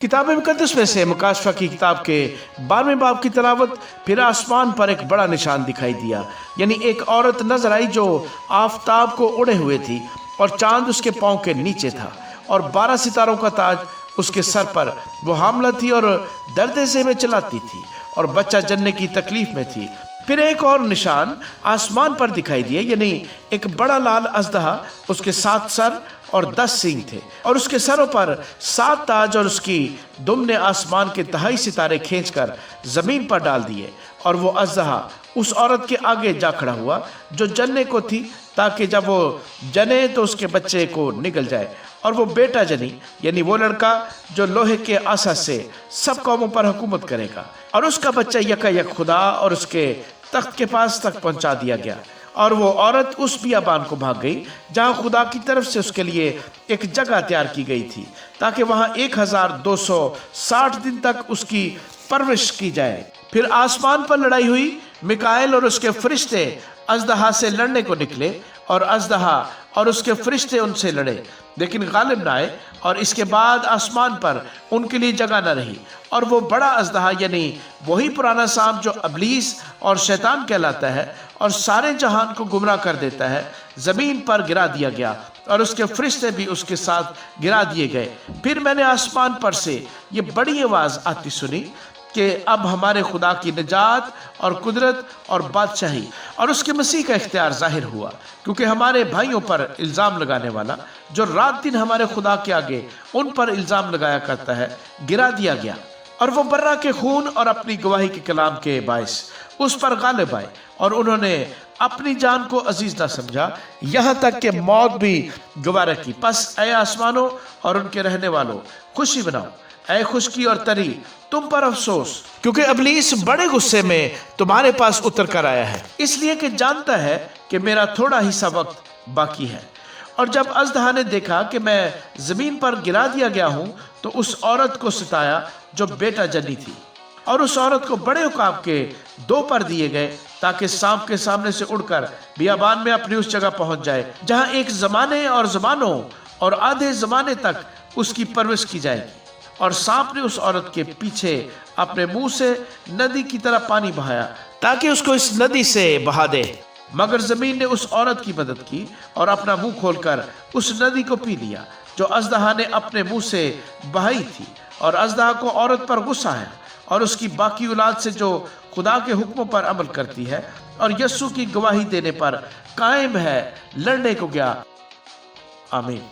किताब मुकद्दस में से मुकाशफा की किताब के 12वें बाब की तिलावत। फिर आसमान पर एक बड़ा निशान दिखाई दिया, यानी एक औरत नजर आई जो आफताब को उड़े हुए थी और चांद उसके पांव के नीचे था और 12 सितारों का ताज उसके सर पर। वो हामला थी और दर्द से में चलाती थी और बच्चा जन्ने की तकलीफ में थी। फिर एक और निशान आसमान पर दिखाई दिए, यानी एक बड़ा लाल अजदहा, उसके 7 सर और 10 सींग थे और उसके सरों पर 7 ताज, और उसकी दुम ने आसमान के 2.5 सितारे खींचकर जमीन पर डाल दिए। और वो अजदहा उस औरत के आगे जा खड़ा हुआ जो जन्ने को थी, ताकि जब वो जने तो उसके बच्चे को निगल जाए। और वो बेटा जनी, यानी वो लड़का जो लोहे के आसा से सब कौमों पर हुकूमत करेगा। और उसका बच्चा यकायक खुदा और उसके तख्त के पास तक पहुंचा दिया गया। और वो औरत उस बियाबान को भाग गई जहां खुदा की तरफ से उसके लिए एक जगह तैयार की गई थी, ताकि वहां 1260 दिन तक उसकी परवरिश की जाए। फिर आसमान पर लड़ाई हुई। मिकाएल और उसके फरिश्ते अजदहा से लड़ने को निकले और अजदहा और उसके फरिश्ते उनसे लड़े, लेकिन गालिब न आए। और इसके बाद आसमान पर उनके लिए जगह न रही। और वो बड़ा अजदहा, यानी वही पुराना सांप जो अबलीस और शैतान कहलाता है और सारे जहान को गुमराह कर देता है, जमीन पर गिरा दिया गया और उसके फरिश्ते भी उसके साथ गिरा दिए गए। फिर मैंने आसमान पर से ये बड़ी आवाज आती सुनी कि अब हमारे खुदा की निजात और कुदरत और बादशाही और उसके मसीह का इख्तियार जाहिर हुआ, क्योंकि हमारे भाइयों पर इल्ज़ाम लगाने वाला जो रात दिन हमारे खुदा के आगे उन पर इल्ज़ाम लगाया करता है, गिरा दिया गया। और वो बर्रा के खून और अपनी गवाही के कलाम के बायस उस पर गालिब आए और उन्होंने अपनी जान को अजीज ना समझा, यहाँ तक कि मौत भी गवारा की। बस ऐ आसमानों और उनके रहने वालों, खुशी मनाओ, ऐ खुशकी और तरी तुम पर अफसोस, क्योंकि अबलीस बड़े गुस्से में तुम्हारे पास उतर कर आया है, इसलिए कि जानता है कि मेरा थोड़ा ही सा वक्त बाकी है। और जब अजदहा ने देखा कि मैं जमीन पर गिरा दिया गया हूं, तो उस औरत को सताया जो बेटा जनी थी। और उस औरत को बड़े उकाब के 2 पर दिए गए, ताकि सांप के सामने से उड़कर बियाबान में अपनी उस जगह पहुंच जाए जहां एक जमाने और जमानों और आधे जमाने तक उसकी परवरिश की जाएगी। और सांप ने उस औरत के पीछे अपने मुंह से नदी की तरह पानी बहाया, ताकि उसको इस नदी से बहा दे। मगर जमीन ने उस औरत की मदद की और अपना मुंह खोलकर उस नदी को पी लिया जो अजदहा ने अपने मुंह से बहाई थी। और अजदहा को औरत पर गुस्सा है और उसकी बाकी औलाद से जो खुदा के हुक्मों पर अमल करती है और यस्सु की गवाही देने पर कायम है, लड़ने को गया। आमीन।